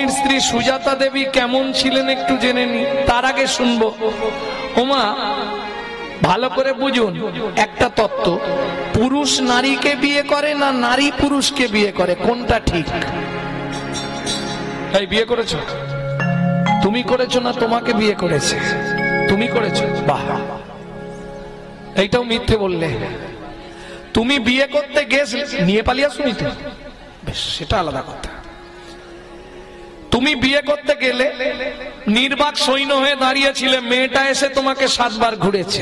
বরুণীর স্ত্রী সুজাতা দেবী কেমন ছিলেন একটু জেনে নি, তার আগে শুনবো। ওমা, ভালো করে বুঝুন একটা তত্ত্ব, পুরুষ নারীকে বিয়ে করে না নারী পুরুষকে বিয়ে করে, কোনটা ঠিক? এই বিয়ে করেছো? তুমি করেছো না তোমাকে বিয়ে করেছে? তুমি করেছো, বাহ, এইটাও মিথ্যে বললে। তুমি বিয়ে করতে গেছিলে, নিয়ে পালিয়ে শুনি তো, বেশ, সেটা আলাদা কথা। তুমি বিয়ে করতে গেলে নির্বাক সৈন্য হয়ে দাঁড়িয়েছিলে, মেয়েটা এসে তোমাকে 7 বার ঘুরেছে।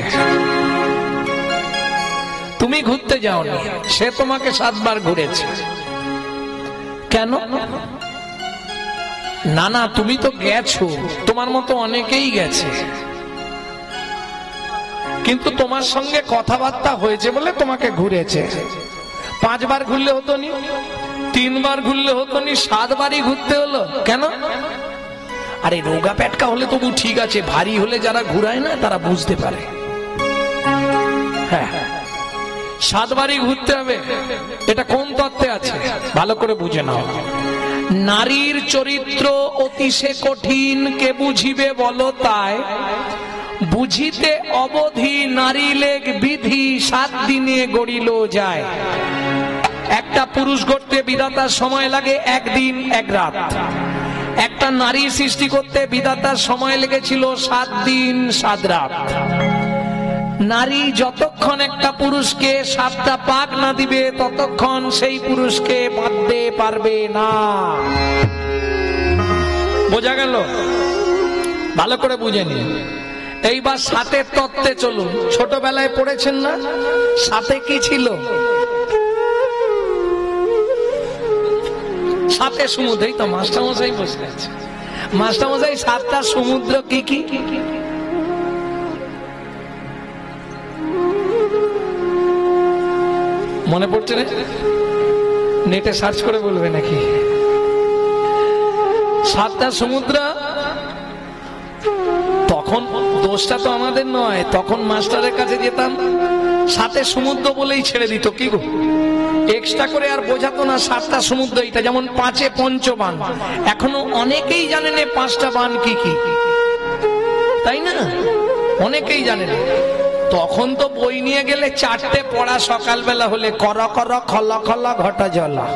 তুমি ঘুরতে যাওনি, সে তোমাকে 7 বার ঘুরেছে। কেন? না না, তুমি তো গেছো, তোমার মতো অনেকেই গেছে, কিন্তু তোমার সঙ্গে কথাবার্তা হয়েছে বলে তোমাকে ঘুরেছে। 5 বার ঘুরলে হতো নি? 3 বার ঘুরলে হতো নি? 7 বারই ঘুরতে হলো কেন? আরে রোগা পেটকা হলে তবু ঠিক আছে, ভারী হলে যারা ঘুরায় না তারা বুঝতে পারে। হ্যাঁ, 7 বারই ঘুরতে হবে। এটা কোন তত্ত্বে আছে ভালো করে বুঝে নাও। নারীর চরিত্র অতিশে কঠিন, কে বুঝিবে বলো তাই, বুঝিতে অবধি নারী লেগ বিধি, 7 দিনে গড়িল যায়। একটা পুরুষ গড়তে বিধাতার সময় লাগে 1 দিন 1 রাত। একটা নারী সৃষ্টি করতে বিধাতার সময় লেগেছিল 7 দিন 7 রাত। নারী যতক্ষণ একটা পুরুষকে 7টা পাক না দিবে ততক্ষণ সেই পুরুষকে বাঁধতে পারবে না। বোঝা গেল? ভালো করে বুঝে নিন। এইবার 7-এর তত্ত্বে চলুন। ছোটবেলায় পড়েছেন না 7-এ কি ছিল? 7-এ সমুদ্রেই তো মাস্টারমশাই বসে আছে। মাস্টারমশাই 7টা সমুদ্র কি কি? মনে পড়ছে না? নেটে সার্চ করে বলবে নাকি? 7টা সমুদ্র। তখন দোষটা তো আমাদের নয়, তখন মাস্টারের কাছে যেতাম, 7-এ সমুদ্র বলেই ছেড়ে দিত। কি গো, এক্সট্রা করে আর বোঝাতো না 7টা সমুদ্র এটা। যেমন 5-এ পঞ্চবান, এখনো অনেকেই জানেন 5টা বান কি কি, তাই না? অনেকেই জানেন। তখন তো বই নিয়ে গেলে 4টে পড়া সকালবেলা হলে, কর কর খল খল ঘটা জলা।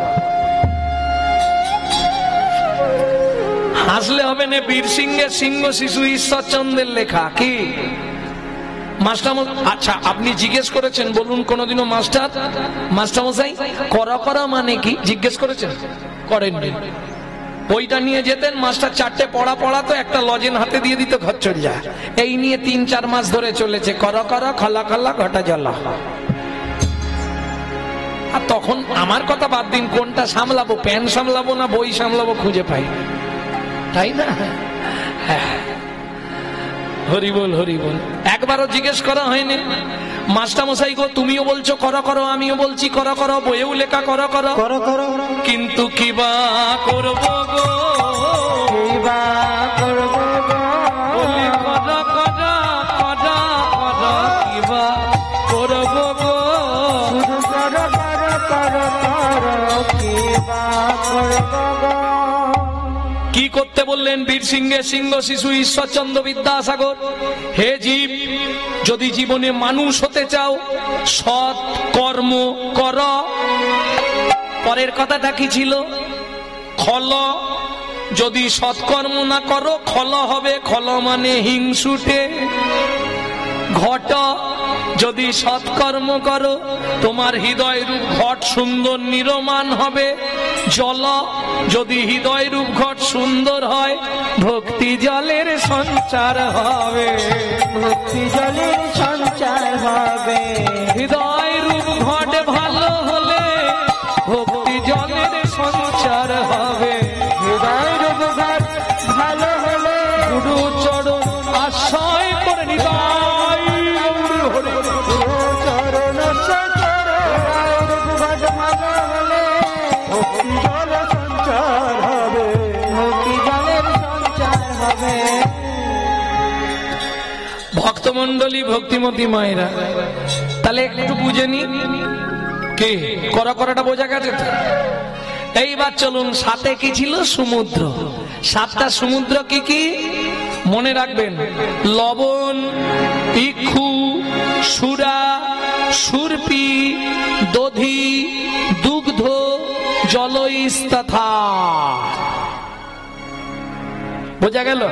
হাসলে হবে না, বীর সিংহের সিংহ শিশু ঈশ্বরচন্দ্রের লেখা। কি মাস্টার? আচ্ছা, আপনি জিজ্ঞেস করেছেন বলুন কোনদিনও মাস্টারমশাই কর কর মানে কি জিজ্ঞেস করেছেন? করেননি। বইটা নিয়ে যেতেন, মাস্টার 4টে পড়া পড়াতো, একটা লজেন হাতে দিয়ে দিত, ঘর চলে যায়। এই নিয়ে 3-4 মাস ধরে চলেছে, কর কর খলা খলা ঘটা জলা। আর তখন আমার কথা বাদ দিন, কোনটা সামলাবো, প্যান সামলাবো না বই সামলাবো খুঁজে পাই, তাই না? হরি বল হরি বল। একবারও জিজ্ঞেস করা হয়নি মাস্টারমশাই গো তুমিও বলছো করো করো, আমিও বলছি করো করো, বইয়েও লেখা করো করো করো করো, কিন্তু কিবা করবো গো, কিবা করবো গো, বলি করো করো করো করো, কিবা করবো গো, শুধু করো করো করো করো, কিবা করবো গো। কি করতে বললেন বীর সিংহের সিংহ শিশু ঈশ্বরচন্দ্র বিদ্যাসাগর? হে জীব, যদি জীবনে মানুষ হতে চাও সৎ কর্ম কর। পরের কথাটা কি ছিল? খল। যদি সৎকর্ম না করো খল হবে, খল মানে হিংসুটে। ঘট। যদি সৎকর্ম করো তোমার হৃদয় রূপ ঘট সুন্দর নিরমান হবে। জল। যদি হৃদয় রূপ ঘট সুন্দর হয় ভক্তি জলের সঞ্চার হবে, ভক্তি জলের সঞ্চার হবে। হৃদয় রূপ ঘট ভালো হলে ভক্তি জলের সঞ্চার হবে। হৃদয় রূপ ঘট ভালো হলে গুরু চরণ আশ্রয় করে নিতাই, চরণ সঞ্চার হবে, ভক্তি জলের সঞ্চার হবে। ভক্তমন্ডলী, ভক্তিমতী মায়েরা, তাহলে একটু বুঝে নি কে করা করাটা বোঝা গেছে তো। এইবার চলুন, 7-এ কি ছিল? সমুদ্র। সাতটা সমুদ্র কি কি মনে রাখবেন? লবণ, ইক্ষু, সুরা, সুরপি, দধি, দুগ্ধ, জলইস্তথা। বোঝা গেল?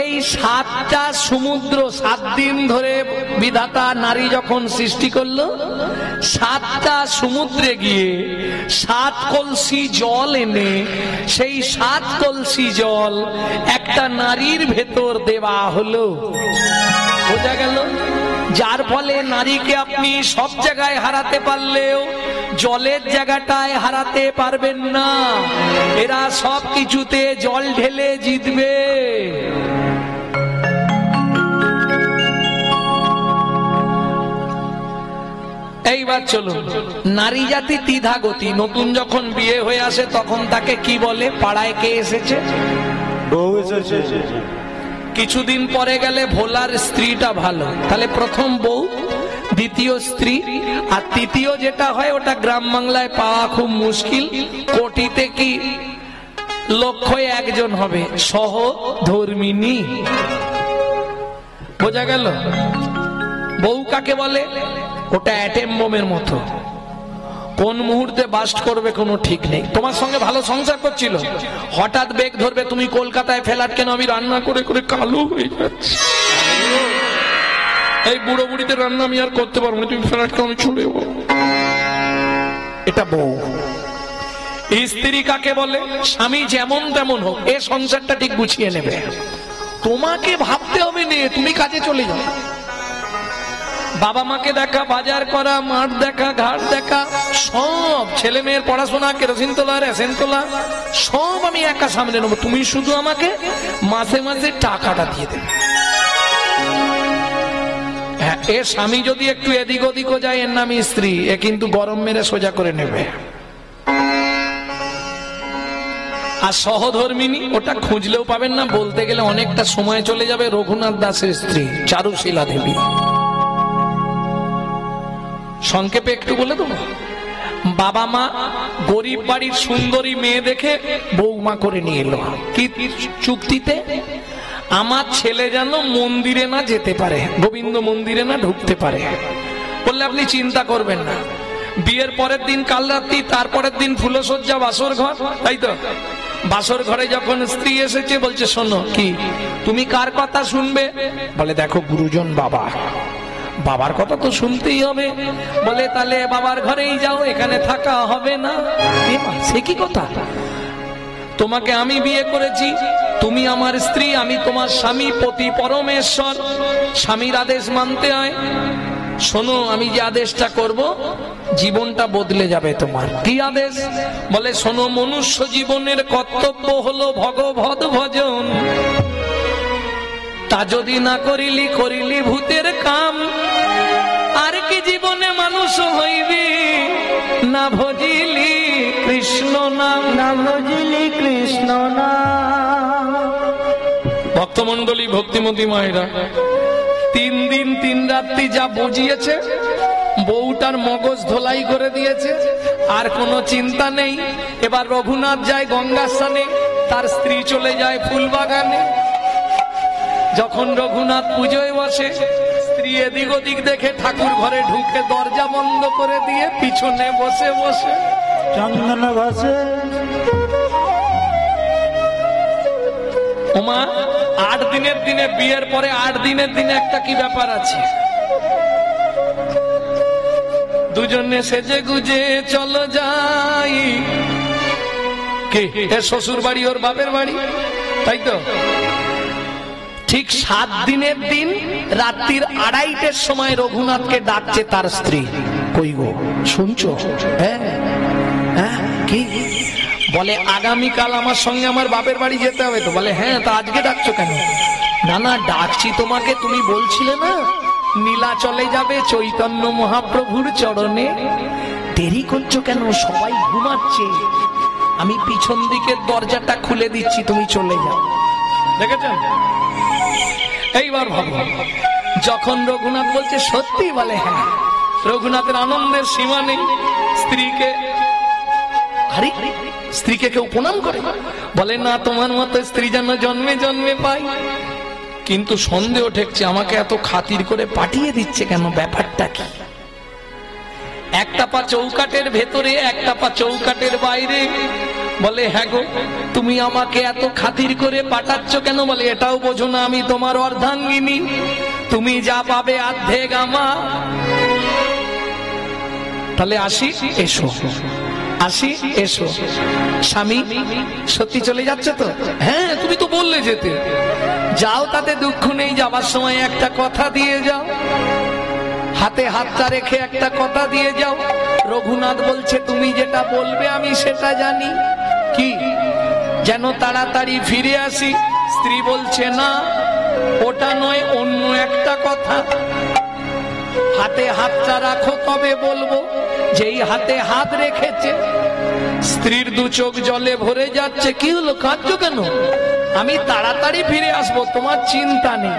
এই সাতটা সমুদ্র 7 দিন ধরে বিধাতা নারী যখন সৃষ্টি করলো, সাতটা সমুদ্রে গিয়ে 7 কলসি জল এনে সেই 7 কলসি জল একটা নারীর ভেতর দেওয়া হলো। বোঝা গেল? যার ফলে নারীকে আপনি সব জায়গায় হারাতে পারলেও জলের জায়গাটায় হারাতে পারবেন না। এরা সব কিছুতে জল ঢেলে জিতবে। এইবার চলুন, নারী জাতি দ্বিধাগতি। নতুন যখন বিয়ে হয়ে আসে তখন তাকে কি বলে? পাড়ায় কে এসেছে? বউ এসেছে। কিছুদিন পরে গেলে ভোলার স্ত্রীটা ভালো, তাহলে প্রথম বউ, দ্বিতীয় স্ত্রী, আর তৃতীয় যেটা হয় ওটা গ্রাম বাংলায় পাওয়া খুব মুশকিল। কোটিতে কি লক্ষ্য একজন হবে, সহধর্মিনী। বোঝা গেল? বউ কাকে বলে? ওটা অ্যাটেম বোমের মতো, কোন মুহূর্তে বাস্ট করবে কোনো ঠিক নেই। তোমার সঙ্গে ভালো সংসার করছিল, হঠাৎ বেগ ধরবে, তুমি কলকাতায় ফ্ল্যাট কেন, আমি রান্না করে করে কালো হয়ে যাচ্ছি, এই বুড়ো বুড়িতে রান্না আমি আর করতে পারবো না, তুমি ফ্ল্যাট কেন, আমি চলে যাবো। এটা বউ। স্ত্রী কাকে বলে? স্বামী যেমন তেমন হোক, এ সংসারটা ঠিক গুছিয়ে নেবে, তোমাকে ভাবতে হবে না, তুমি কাজে চলে যাও। বাবা মাকে দেখা, বাজার করা, মাঠ দেখা, ঘাট দেখা, সব ছেলে মেয়ের পড়াশোনা, কেরোসিন তোলা, রেশন তোলা, সব আমি একা সামলে নেবো, তুমি শুধু আমাকে মাসে মাসে টাকাটা দিয়ে দেবে। হ্যাঁ, এ স্বামী যদি একটু এদিক ওদিকও যায়, এর নামই স্ত্রী, এ কিন্তু গরম মেরে সোজা করে নেবে। আর সহধর্মিনী ওটা খুঁজলেও পাবেন না, বলতে গেলে অনেকটা সময় চলে যাবে। রঘুনাথ দাসের স্ত্রী চারুশীলা দেবী। সংক্ষেপে একটু বলে দেবো। বাবা মা গরিব বাড়ির সুন্দরী মেয়ে দেখে বৌমা করে নিয়ে এলো, কি চুক্তিতে? আমার ছেলে যেন মন্দিরে না যেতে পারে, গোবিন্দ মন্দিরে না ঢুকতে পারে। বললে আপনি চিন্তা করবেন না, বিয়ের পরের দিন কাল রাত্রি, তারপরের দিন ফুলসজ্জা, বাসর ঘর, তাই তো? বাসর ঘরে যখন স্ত্রী এসেছে, বলছে শোনো, কি তুমি কার কথা শুনবে? বলে দেখো গুরুজন বাবা, বাবার কথা তো শুনতেই হবে। বলে তাহলে বাবার ঘরেই যাও, এখানে থাকা হবে না। সে কি কথা? তোমাকে আমি বিয়ে করেছি, তুমি আমার স্ত্রী, আমি তোমার স্বামী, পতি পরমেশ্বর, স্বামীর আদেশ মানতে হয়। শোনো, আমি যে আদেশটা করব জীবনটা বদলে যাবে তোমার। কি আদেশ? বলে শোনো, মনুষ্য জীবনের কর্তব্য হলো ভগবত ভজন, তা যদি না করিলি, করিলি ভূতের কাম। আর কি জীবনে মানুষ হইবি, না ভজিলি কৃষ্ণ নাম, না ভজিলি কৃষ্ণ নাম। ভক্তমন্ডলী, ভক্তিমতী মায়েরা, 3 দিন 3 রাত্রি যা বুঝিয়েছে, বউটার মগজ ধোলাই করে দিয়েছে, আর কোনো চিন্তা নেই। এবার রঘুনাথ যায় গঙ্গা স্নানে, তার স্ত্রী চলে যায় ফুল বাগানে। যখন রঘুনাথ পুজোয় বসে, স্ত্রী এদিক ওদিক দেখে ঠাকুর ঘরে ঢুকে দরজা বন্ধ করে দিয়ে পিছনে বসে বসে চন্দন ঘষে। ওমা, 8 দিনের দিনে, বিয়ের পরে 8 দিনের দিনে একটা কি ব্যাপার আছে, দুজনে সেজে গুজে চলো যাই। কে? এর শ্বশুর বাড়ি, ওর বাপের বাড়ি, তাই তো? ঠিক 7 দিনের দিন রাত্রির 2:30টার সময় রঘুনাথকে ডাকছে তার স্ত্রী। কই গো, শুনছো? হ্যাঁ হ্যাঁ, কি বলে? আগামীকাল আমার সঙ্গে আমার বাপের বাড়ি যেতে হবে তো। বলে হ্যাঁ, তা আজকে ডাকছো কেন? না না, ডাকছি তোমাকে, তুমি বলছিলে না নীলাচলে যাবে চৈতন্য মহাপ্রভুর চরণে, দেরি করছো কেন? সবাই ঘুমাচ্ছে, আমি পিছন দিকের দরজাটা খুলে দিচ্ছি, তুমি চলে যাও। দেখেছেন? এইবার ভাবো, যখন রঘুনাথ বলছে সত্যি, বলে হ্যাঁ, রঘুনাথের আনন্দের সীমা নেই। স্ত্রীকে আরে স্ত্রীকে কেউ প্রণাম করে? বলে না, তোমার মতো স্ত্রী যেন জন্মে জন্মে পাই। কিন্তু সন্দেহ ঠেকছে, আমাকে এত খাতির করে পাঠিয়ে দিচ্ছে কেন, ব্যাপারটা কি? একটা পা চৌকাটের ভেতরে, একটা পা চৌকাটের বাইরে। বলে হ্যাঁ গো, তুমি আমাকে এত খাতির করে পাঠাচ্ছ কেন? বলে এটাও বোঝো না আমি তোমার অর্ধাঙ্গিনী, তুমি যা পাবে অর্ধেক আমার। তাহলে আসি, এসো, আসি, এসো। স্বামী সত্যি চলে যাচ্ছে তো? হ্যাঁ, তুমি তো বললে যেতে। যাও, তাতে দুঃখ নেই, যাবার সময় একটা কথা দিয়ে যাও, হাতে হাতটা রেখে একটা কথা দিয়ে যাও। রঘুনাথ বলছে তুমি যেটা বলবে আমি সেটা জানি, কি যেন তাড়াতাড়ি ফিরে আসি। স্ত্রী বলছে না, ওটা নয়, অন্য একটা কথা। হাতে হাতটা রাখো তবে বলবো। যেই হাতে হাত রেখেছে, স্ত্রীর দু চোখ জলে ভরে যাচ্ছে। কি হলো, কাঁদছো কেন? আমি তাড়াতাড়ি ফিরে আসবো, তোমার চিন্তা নেই।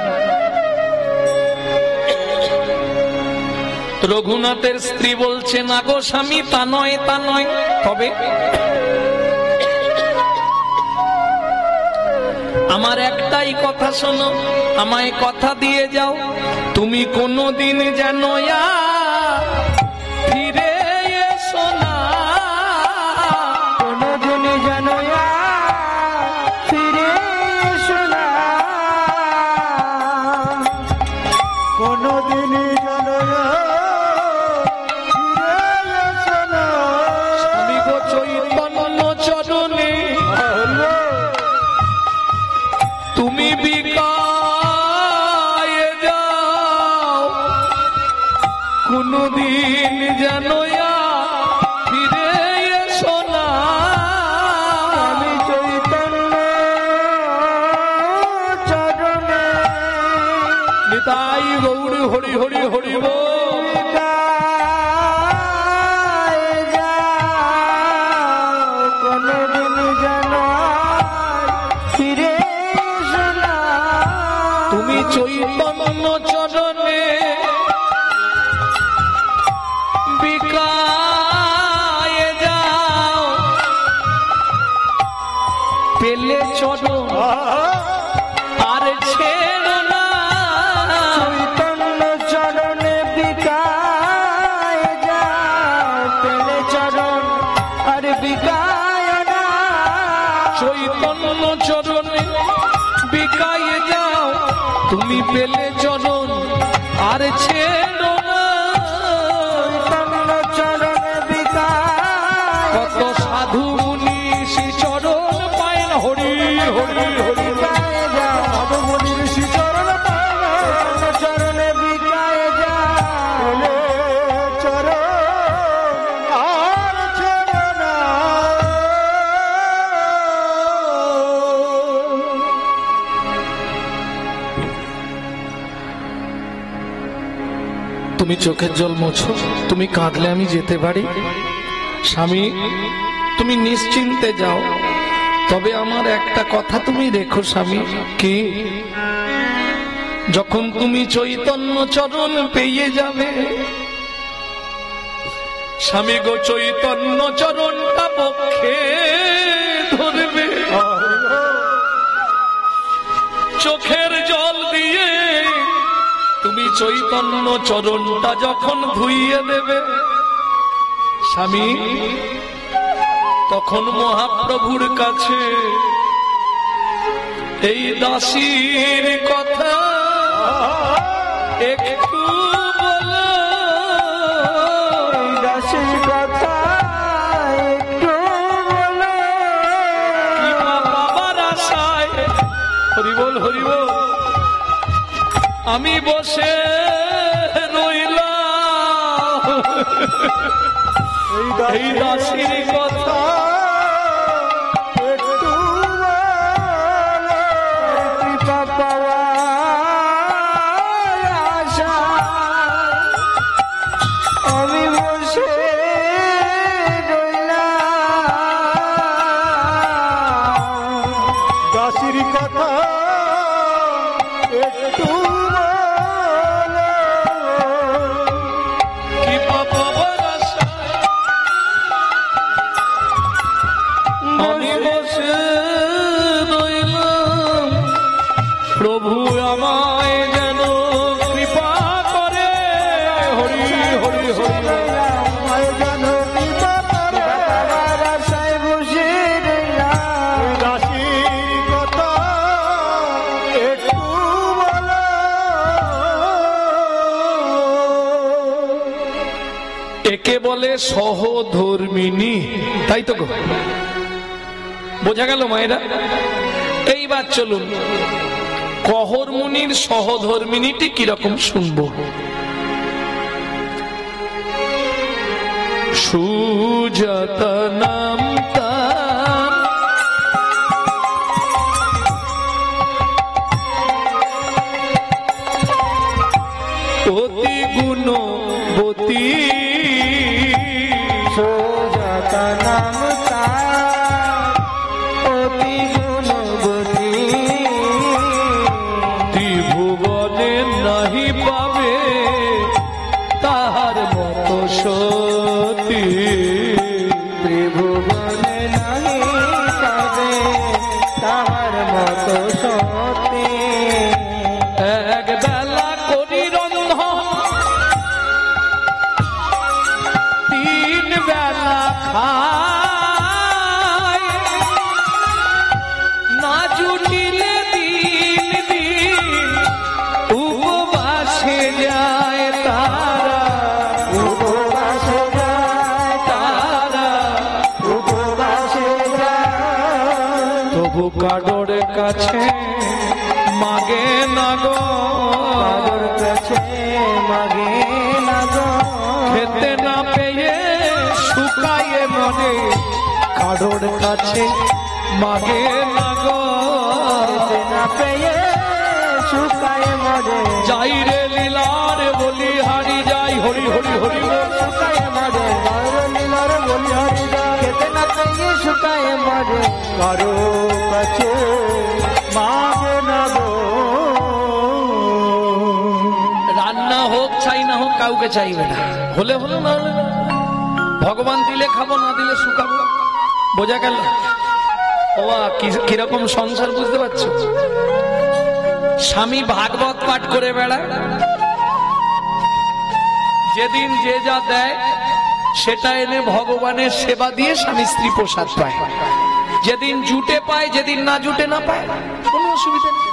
রঘুনাথের স্ত্রী বলছে না গো স্বামী, তা নয়, তা নয়, তবে আমার একটাই কথা শোনো, আমায় কথা দিয়ে যাও, তুমি কোনোদিন যেন ফিরে এসো না, কোনোদিন যেন ফিরে এসো না, কোনোদিন যেন ফিরে এসো না। স্বামী গো চৈতন্য চরণে তুমি বিকায়ে যাও, কোনদিন যেন ফিরে এসো না। আমি চৈতন্য চরণে নিতাই গৌর হরি হরি হরি বল। কোনোদিন যেন ফিরে এসো না। তুমি চৈতন্য চরণে বিকায়ে যাও, পেলে চরণ আর ছেড়ো না। চৈতন্য চরণে বিকায় যাও, পেলে চরণ আর বিকায় না। চৈতন্য চরণে বিকায়ে যাও, তুমি পেলে চরণ আর ছেড়ো না। চৈতন্য চরণে বিকায় কত সাধু মুনি শ্রী চরণ পায় না। হরি হরি হরি বিকায় যাও, সাধু মুনি ঋষি চরণ পায় না। চৈতন্য চরণে বিকায় যাও, পেলে চরণ আর ছেড়ো না। তুমি চোখের জল মোছো, তুমি কাঁদলে আমি যেতে পারি। স্বামী তুমি নিশ্চিন্তে যাও, তবে আমার একটা কথা তুমি রেখো স্বামী। কি? যখন তুমি চৈতন্য চরণ পেয়ে যাবে, স্বামী গো চৈতন্য চরণটা পক্ষে ধরবে, চোখের জল দিয়ে তুমি চৈতন্য চরণটা যখন ধুইয়ে দেবে স্বামী, তখন মহাপ্রভুর কাছে এই দাসীর কথা একটু বলো। দাসীর কথা একটু বলো। কি বাবার আশায়, হরি বল হরি বল, আমি বসে রইলাম এই দাসীর কথা একটু বলো। কৃপা পাওয়ার আশায় আমি বসে রইলাম। দাসীর কথা একটু বলো। কি বাবার আশায় রইলাম মায়ের জানকী বাবার আশায় বসে রইলাম দাসীর কথা একটু বলো একে বলে সহধর্মিনী, তাই তো গো, বোঝা গেল মায়েরা? এইবার চলুন কহর মুনির সহধর্মিনীটি কিরকম শুনবো। সুজাতা নাম তার, অতি গুণবতী, সুজাতা নাম তার অতি গুণবতী, ত্রিভুবনে নাহি পাবে তাহার মতো সতী, ত্রিভুবনে নাহি পাবে তাহার মতো সতী, এক বেলা করি রন্ধন, তিন বেলা খায়, না জুটিলে দিন দিন উপবাসে যায় তারা, উপবাসে যায় তারা উপবাসে যায়, তবু কাডোর কাছে মাগে না গো, কারোর কাছে মাগে না গো, খেতে না পেয়ে শুকায়ে মনে, কাডোর কাছে মাগে না গো, খেতে না পেয়ে শুকায় মরে, যাই রে লীলার বলি হারি যাই, হরি হরি হরি বল। শুকায় মরে গৌর নীলার বলি হরি যায়, খেতে না পেয়ে শুকায় মরে, কারো কাছে মাগে না গো, রান্না হোক চাই না হোক কাউকে চাইবে না, হলে হলো না হলে না। ভগবান দিলে খাবো, না দিলে শুকাবো, বোঝা গেল? ওয়া কিরকম সংসার বুঝতে পারছো? স্বামী ভাগবত পাঠ করে বেড়ায়, যেদিন যে যা দেয় সেটা এনে ভগবানের সেবা দিয়ে স্বামী স্ত্রী প্রসাদ পায়, যেদিন জুটে পায়, যেদিন না জুটে না পায়, কোনো অসুবিধা নেই।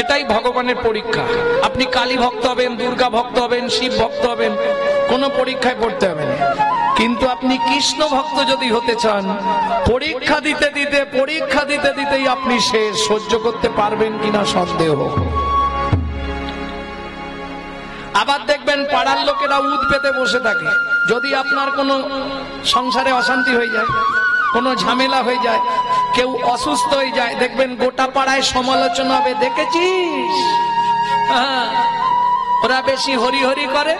এটাই ভগবানের পরীক্ষা। আপনি কালী ভক্ত হবেন, দুর্গা ভক্ত হবেন, শিব ভক্ত হবেন, কোনো পরীক্ষায় পড়তে হবে না। কিন্তু আপনি কৃষ্ণ ভক্ত যদি হতে চান, পরীক্ষা দিতে দিতেই আপনি শেষ, সহ্য করতে পারবেন কিনা সন্দেহ। আবার দেখবেন পাড়ার লোকেরা উদ পেতে বসে থাকে, যদি আপনার কোনো সংসারে অশান্তি হয়ে যায়, কোনো ঝামেলা হয়ে যায়, কেউ অসুস্থ হয়ে যায়, দেখবেন গোটা পাড়ায় সমালোচনা হবে, দেখেছিস ওরা বেশি হরি হরি করে।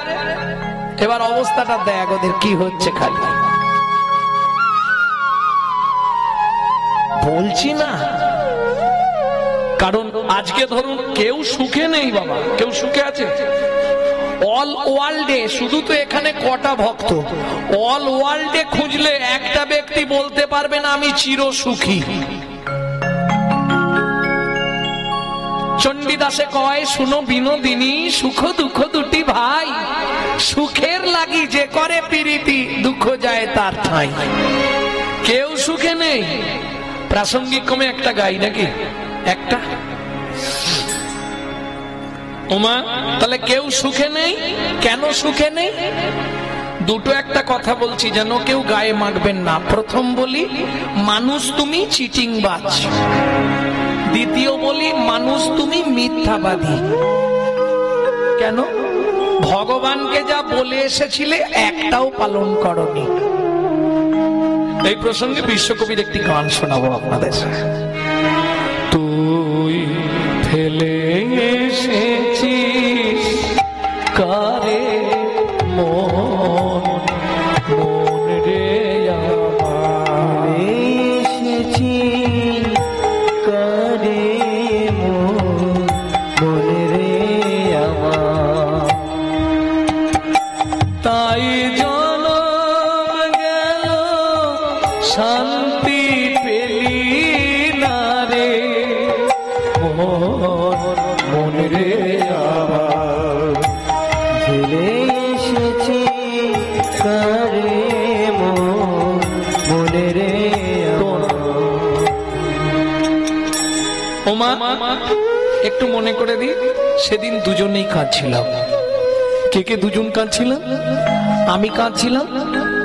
এবার অবস্থাটা দেখ ওদের কি হচ্ছে, খালি বলছি না। কারণ আজকে ধরুন কেউ সুখে নেই বাবা, কেউ সুখে আছে? অল ওয়ার্ল্ডে, শুধু তো এখানে কটা ভক্ত, অল ওয়ার্ল্ডে খুঁজলে একটা ব্যক্তি বলতে পারবে না আমি চির সুখী। চণ্ডীদাসে কয়, শুনো বিনোদিনী, সুখ দুঃখ দুটি ভাই, সুখের লাগি যে করে প্রীতি, দুঃখ যায় তার ঠাঁই। কেউ সুখে নেই। প্রাসঙ্গিক কমে একটা গাই নাকি একটা ওমা, তাহলে কেউ সুখে নেই। কেন সুখে নেই? দুটো একটা কথা বলছি, যেন কেউ গায়ে মাখবেন না। প্রথম বলি, মানুষ তুমি চিটিংবাজ। দ্বিতীয় বলি, মানুষ তুমি মিথ্যাবাদী। কেন? ভগবানকে যা বলে এসেছিলে একটাও পালন করনি। এই প্রসঙ্গে বিশ্বকবির একটি গান শোনাবো আপনাদের। তুই ফেলে এসেছিস কারে মন, মন রে আমার এসেছি করে মন, মন রে আমার, তাই জনম গেল শান্তি পেলি না রে মন, মন রে আমার ঝেলে এসেছি কারে মনে রে ওমা একটু মনে করে দি, সেদিন দুজনেই কাঁদছিলাম। কে কে দুজন কাঁদছিলাম? আমি কাঁদছিলাম,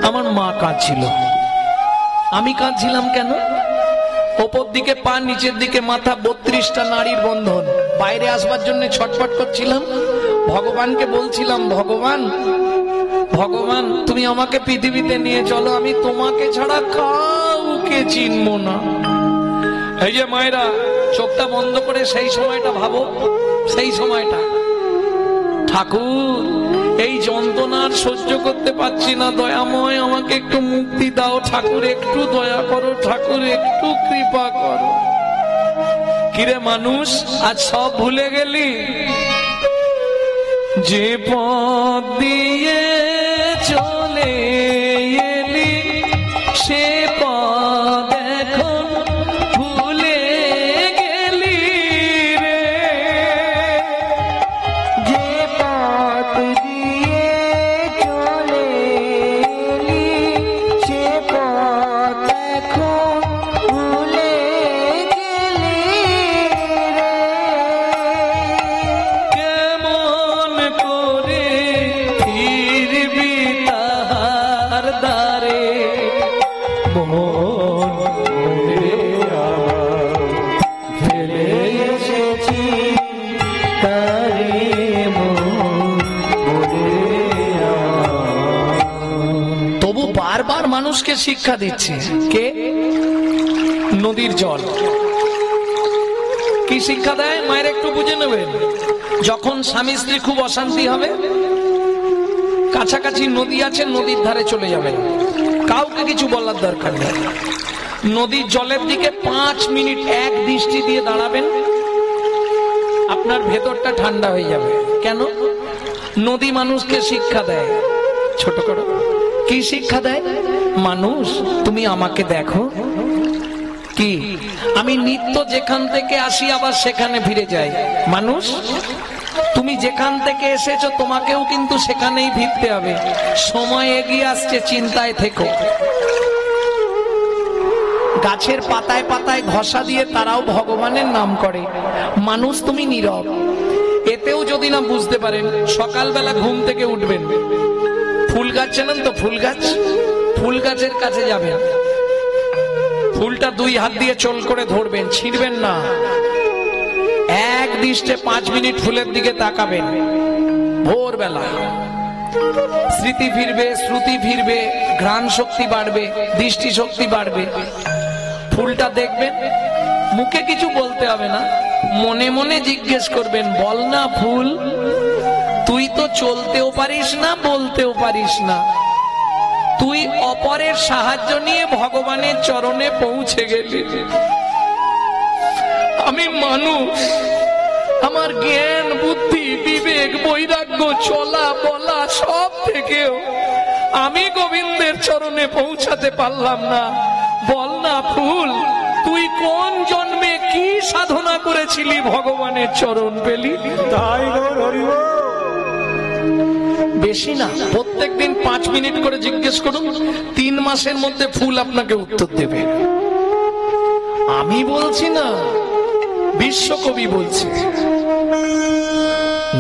আমার মা কাঁদছিল। আমি কাঁদছিলাম কেন? ওপর দিকে পা, নিচের দিকে মাথা, 32টা নারীর বন্ধন। বাইরে আসবার জন্য ছটফট করছিলাম। ভগবানকে বলছিলাম, ভগবান ভগবান তুমি আমাকে পৃথিবীতে নিয়ে চলো, আমি তোমাকে ছাড়া কাউকে চিনব না। এই যে মায়েরা, চোখটা বন্ধ করে সেই সময়টা ভাবো, সেই সময়টা। ঠাকুর এই যন্ত্রণার সহ্য করতে পারছি না, দয়াময় আমাকে একটু মুক্তি দাও ঠাকুর, একটু দয়া করো ঠাকুর, একটু কৃপা করো। কিরে মানুষ, আজ সব ভুলে গেলি? যে পথ দিয়ে চলে এলি সে পথ এখন ভুলে গেলি রে। যে পথ দিয়ে চলে এলি সে পথ এখন ভুলে গেলি রে। কেমন করে ফিরবি তাহার দ্বারে, মনে আমার ঝেলে এসেছি তারে মনে আমার। তবু বারবার মানুষকে শিক্ষা দিচ্ছে কে? নদীর জল। কি শিক্ষা দেয় মায়ের একটু বুঝে নেবেন। যখন স্বামী স্ত্রী খুব অশান্তি হবে, কাছাকাছি নদী আছে, নদীর ধারে চলে যাবেন, কাউকে কিছু বলার দরকার নেই। নদীর জলের দিকে 5 মিনিট এক দৃষ্টি দিয়ে দাঁড়াবেন, আপনার ভেতরটা ঠান্ডা হয়ে যাবে। কেন? নদী মানুষকে শিক্ষা দেয়। ছোট করো, কি শিক্ষা দেয়? মানুষ তুমি আমাকে দেখো, কি আমি নিত্য যেখান থেকে আসি আবার সেখানে ফিরে যাই। মানুষ তুমি যেখান থেকে এসেছো তোমাকেও কিন্তু সেখানেই ফিরতে হবে। সময় এগিয়ে আসছে, চিন্তায় থেকো। গাছের পাতায় পাতায় ঘষা দিয়ে তারাও ভগবানের নাম করে। মানুষ তুমি নীরব। এতেও যদি না বুঝতে পারেন, সকালবেলা ঘুম থেকে উঠবেন, ফুল গাছ চেনেন তো? ফুল গাছ, ফুল গাছের কাছে যাবেন, ফুলটা 2 হাত দিয়ে চোল করে ধরবেন, ছিঁড়বেন না। এক দৃষ্টে 5 মিনিট ফুলের দিকে তাকাবেন। ভোরবেলা স্মৃতি ফিরবে, শ্রুতি ফিরবে, ঘ্রাণ শক্তি বাড়বে, দৃষ্টি শক্তি বাড়বে। ফুলটা দেখবেন, মুখে কিছু বলতে হবে না, মনে মনে জিজ্ঞেস করবেন, বল না ফুল, তুই তো চলতেও পারিস না, বলতেও পারিস না, তুই অপরের সাহায্য নিয়ে ভগবানের চরণে পৌঁছে গেলি। আমি মানুষ, আমার জ্ঞান বুদ্ধি বিবেক বৈরাগ্য চলা বলা সব থেকেও আমি গোবিন্দের চরণে পৌঁছাতে পারলাম না। বল না ফুল, তুই কোন জন্মে কি সাধনা করেছিলি ভগবানের চরণ পেলি? তাই হরিব বেশি না, প্রত্যেকদিন 5 মিনিট করে জিজ্ঞেস করুন, 3 মাসের মধ্যে ফুল আপনাকে উত্তর দেবে। আমি বলছি না, বিশ্বকবি বলছে।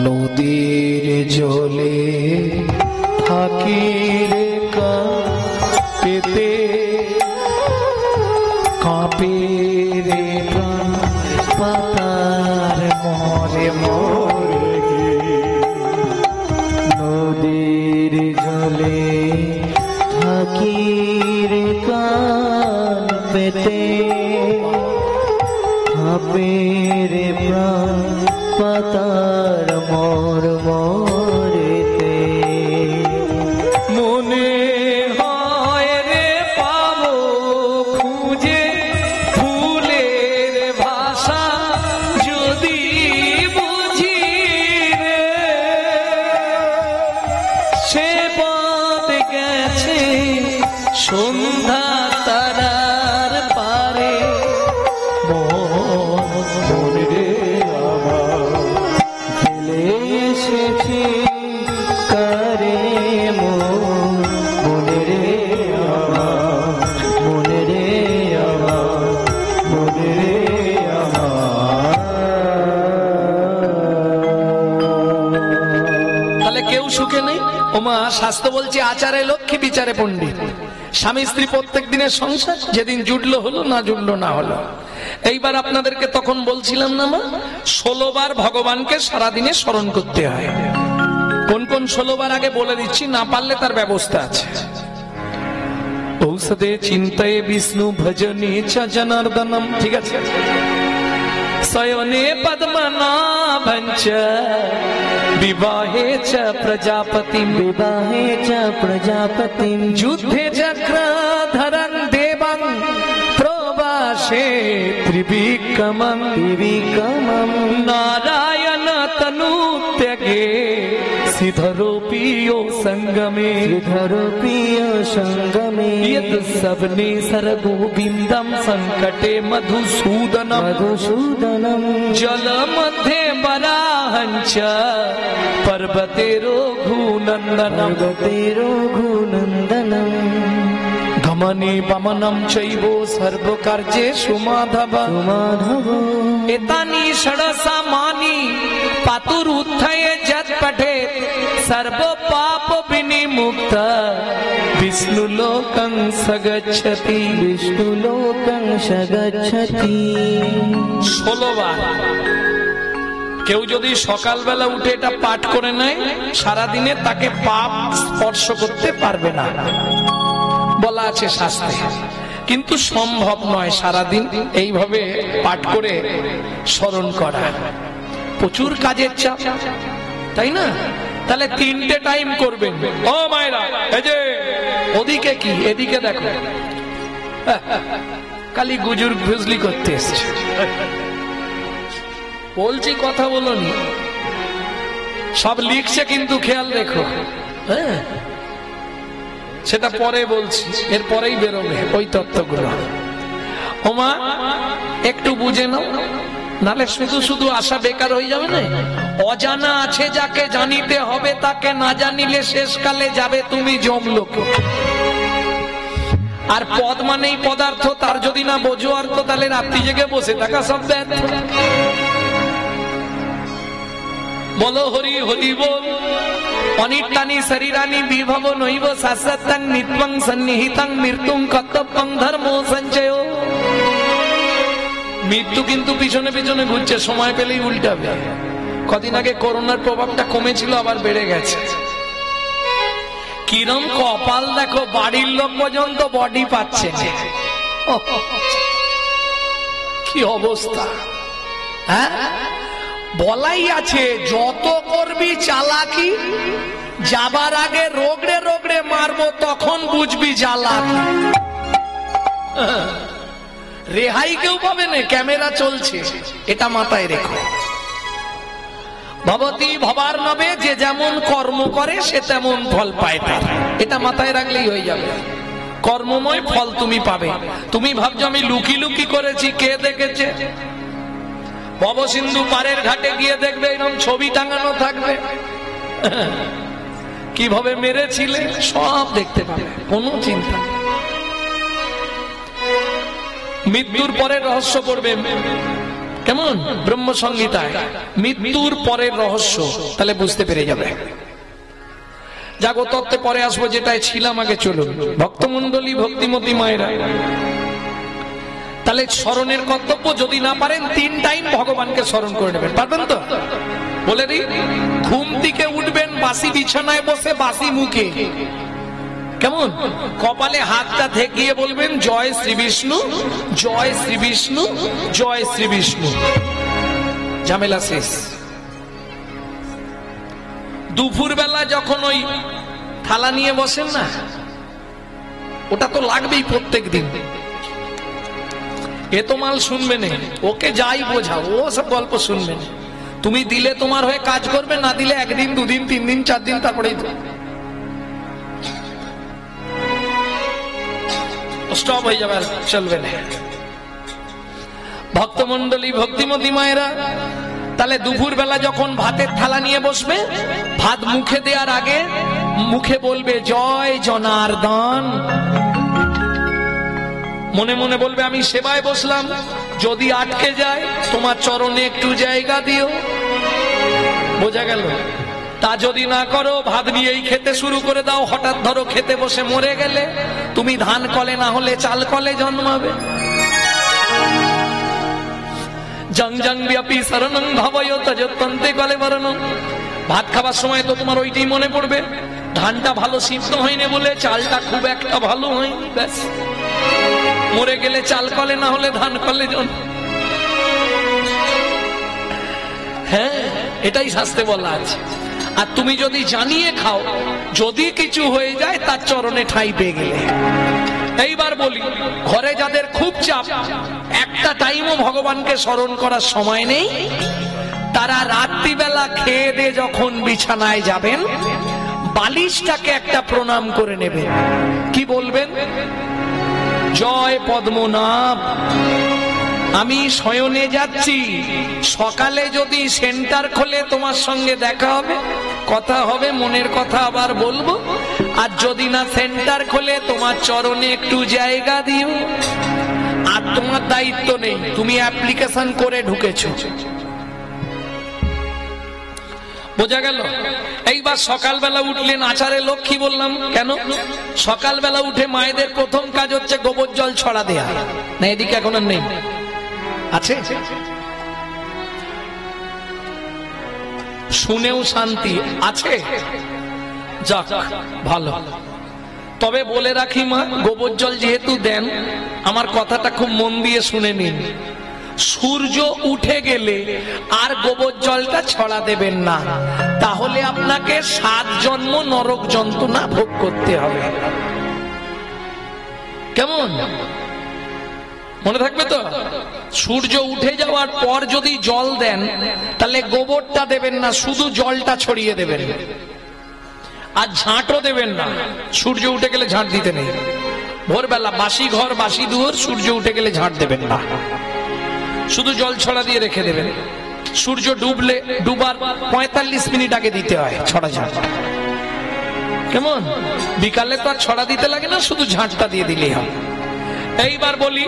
নদীর জলে থাকি রে কাঁপতে, কাঁপে রে প্রাণ পাতার মরে মরে। নদীর জলে থাকি রে কান পেতে, কাঁপে রে প্রাণ পাতার মর মরেতে। মনে হয় রে পাবো খুঁজে ফুলের ভাষা, যদি বুঝি রে সে পথ গেছে সন্ধ্যা তারার পারে। মনে রে আমার কেউ সুখে নেই। ওমা শাস্ত্র বলছে আচারে লক্ষ্মী বিচারে পণ্ডিত। স্বামী স্ত্রী প্রত্যেক দিনের সংসার, যেদিন জুটলো হলো, না জুটলো না হলো। এইবার আপনাদেরকে তখন বলছিলাম না মা, 16 বার ভগবানকে সারাদিনে স্মরণ করতে হয়। কোন কোন 16 বার আগে বলে দিচ্ছি, না পারলে তার ব্যবস্থা আছে। ঔষধে চিন্তায় বিষ্ণু ভজনে চ জনার্দনম, ঠিক আছে। শয়নে পদ্মনাভং চ বিবাহে চ প্রজাপতিম, বিবাহে চ প্রজাপতিম, যুদ্ধে চক্রধরং দেবং প্রবাসে ত্রিবিক্রমং, বিবিকমম, নারায়ণ তনু ত্যাগে সিধরোপিयो संगमे, ধরপ্রিয় সঙ্গমে, यद सबने सरगोविंदम संकटे मधुसूदनम, মধুসূদনম, जल मध्ये वराहंच पर्वते रघुनंदनम, ভগতে রঘুনন্দনম, गमने वमनम चैवो सर्वकार्येषु माधव, মাধব, एतानि षडसामानि पातुरुत्थये यत् पठेत् सर्व पाप विनिमुक्त विष्णुलोकं स गच्छति। বিষ্ণুলোকং স গচ্ছতি। 16 বার। কেউ যদি সকালবেলা উঠে এটা পাঠ করে নেয়, সারাদিনে তাকে পাপ স্পর্শ করতে পারবে না, বলা আছে শাস্ত্রে। কিন্তু সম্ভব নয় সারাদিন এইভাবে পাঠ করে স্মরণ করা, প্রচুর কাজের চাপ, তাই না? তাহলে 3টে টাইম করবেন। ও মায়েরা, এই যে ওদিকে কি, এদিকে দেখো, খালি গুজুর ফুজলি করতে এসছে। বলছি কথা বলনি, সব লিখছে কিন্তু খেয়াল রেখো। হ্যাঁ, সেটা পরে বলছি, এর পরেই বেরোবে ওই তত্ত্বগুলো। ওমা একটু বুঝে নাও, নালে শুধু শুধু আশা বেকার হয়ে যাবে না। অজানা আছে যাকে জানিতে হবে তাকে, না জানিলে শেষকালে যাবে তুমি যমলোকে। আর পদ মানেই পদার্থ, তার যদি না বোঝো অর্থ, তাহলে রাত্রি জেগে বসে থাকা সব ব্যর্থ। বলো হরি হরি বল। অনিত্যানি শরীরানি বিভব নৈব শাশ্বতং নিত্যং সন্নিহিতং মৃত্যুং কর্তব্যং ধর্ম সঞ্চয়। মৃত্যু কিন্তু পিছনে পিছনে ঘুরছে, সময় পেলেই উল্টাবে। কদিন আগে করোনার প্রভাবটা কমেছিল, আবার বেড়ে গেছে। কিরম কপাল দেখো, বাড়ির লোক পর্যন্ত বডি পাচ্ছে না। কি অবস্থা! হ্যাঁ, বলাই আছে যত করবি চালাকি, যাবার আগে রোগড়ে রোগড়ে মারবো, তখন বুঝবি জ্বালাকি। রেহাই কেউ পাবে না, ক্যামেরা চলছে, এটা মাথায় রেখো। ভবতী ভবার নবে, যে যেমন কর্ম করে সে তেমন ফল পায় তার, এটা মাথায় রাখলেই হয়ে যাবে। কর্মময় ফল তুমি পাবে। তুমি ভাবছো আমি লুকি লুকি করেছি, কে দেখেছে? ভবসিন্ধু পারের ঘাটে গিয়ে দেখবে এরকম ছবি টাঙানো থাকবে, কিভাবে মেরেছিলে সব দেখতে পাবে, কোনো চিন্তা নেই। মৃত্যুর পরের রহস্য পড়বে, কেমন? ব্রহ্ম সংহিতায় মৃত্যুর পরের রহস্য, তাহলে বুঝতে পেরে যাবে। জাগো তত্ত্বে পরে আসবো, যেটাই ছিলাম আগে চলুন। ভক্তমন্ডলী, ভক্তিমতী মায়েরা, তাহলে স্মরণের কর্তব্য যদি না পারেন 3 টাইম ভগবানকে স্মরণ করে নেবেন। পারবেন তো? বলে দিই, ঘুম থেকে উঠবেন বাসি বিছানায় বসে, বাসি মুখে, কেমন? কপালে হাতটা ঠেকিয়ে বলবেন জয় শ্রী বিষ্ণু, জয় শ্রী বিষ্ণু, জয় শ্রী বিষ্ণু। ঝামেলা শেষ। দুপুর বেলা যখন ওই থালা নিয়ে বসেন না, ওটা তো লাগবেই প্রত্যেক দিন। এ তো মাল শুনবে না, ওকে যাই বোঝাও, ও সব গল্প শুনবে না। তুমি দিলে তোমার হয়ে কাজ করবে, না দিলে 1 দিন 2 দিন 3 দিন 4 দিন, তারপরেই তো স্টপ হয়ে যাবে, চলবে না। ভক্তমন্ডলী, ভক্তিমতী মায়েরা, তাহলে দুপুর বেলা যখন ভাতের থালা নিয়ে বসবে, ভাত মুখে দেওয়ার আগে মুখে বলবে জয় জনার্দন। মনে মনে বলবে আমি সেবায় বসলাম, যদি আটকে যায় তোমার চরণে একটু জায়গা দিও। বোঝা গেল? তা যদি না করো, ভাত নিয়েই খেতে শুরু করে দাও, হঠাৎ ধরো খেতে বসে মরে গেলে, তুমি ধান কলে না হলে চাল কলে জন্মাবে। জং জং ব্যাপী শরণং ভাবয় তজতন্তে কলে বরণং। ভাত খাবার সময় তো তোমার ওইটাই মনে পড়বে, ধানটা ভালো সিদ্ধ হয়নি বলে চালটা খুব একটা ভালো হয়নি, ব্যাস মরে গেলে চাল কলে না হলে ধান কলে জন্ম। হ্যাঁ, এটাই শাস্ত্রে বলা আছে। আর তুমি যদি জানিয়ে খাও, যদি কিছু হয়ে যায় তার চরণে ঠাঁই পেয়ে গেলে। এইবার বলি, ঘরে যাদের খুব চাপ, একটা টাইমও ভগবানকে স্মরণ করার সময় নেই, তারা রাত্রিবেলা খেয়ে দিয়ে যখন বিছানায় যাবেন, বালিশটাকে একটা প্রণাম করে নেবেন। কি বলবেন? জয় পদ্মনাভ, আমি শয়নে যাচ্ছি, সকালে যদি সেন্টার খোলে তোমার সঙ্গে দেখা হবে, কথা হবে, মনের কথা আবার বলবো। আর যদি না সেন্টার খোলে, তোমার চরণে একটু জায়গা দিও। আর তোমার দায়িত্ব নেই, তুমি অ্যাপ্লিকেশন করে ঢুকেছো। বোঝা গেল? এইবার সকালবেলা উঠলেন, আচারে লক্ষ্মী বললাম কেন? সকালবেলা উঠে মায়েদের প্রথম কাজ হচ্ছে গোবর জল ছড়া দেয়া। না এদিকে এখন আর নেই, আছে? শুনেও শান্তি আছে, যাক ভালো। তবে বলে রাখি মা, গোবর জল যেহেতু দেন, আমার কথাটা খুব মন দিয়ে শুনে নিন। সূর্য উঠে গেলে আর গোবর জলটা ছড়া দেবেন না, তাহলে আপনাকে 7 জন্ম নরক যন্ত্রণা ভোগ করতে হবে। কেমন মনে থাকবে তো? সূর্য উঠে যাওয়ার পর যদি জল দেন, তাহলে গোবরটা দেবেন না, শুধু জলটা ছড়িয়ে দেবেন। আর ঝাঁটও দেবেন না, সূর্য উঠে গেলে ঝাঁট দিতে নেই। ভোরবেলা বাসি ঘর বাসি দুয়ার, সূর্য উঠে গেলে ঝাঁট দেবেন না, শুধু জল ছড়া দিয়ে রেখে দেবেন। সূর্য ডুবলে ডুবার 45 মিনিট আগে দিতে হয় ছড়া ঝাঁট। কেমন? বিকালে তো আর ছড়া দিতে লাগে না, শুধু ঝাঁটটা দিয়ে দিলেই হয়। এইবার বলি,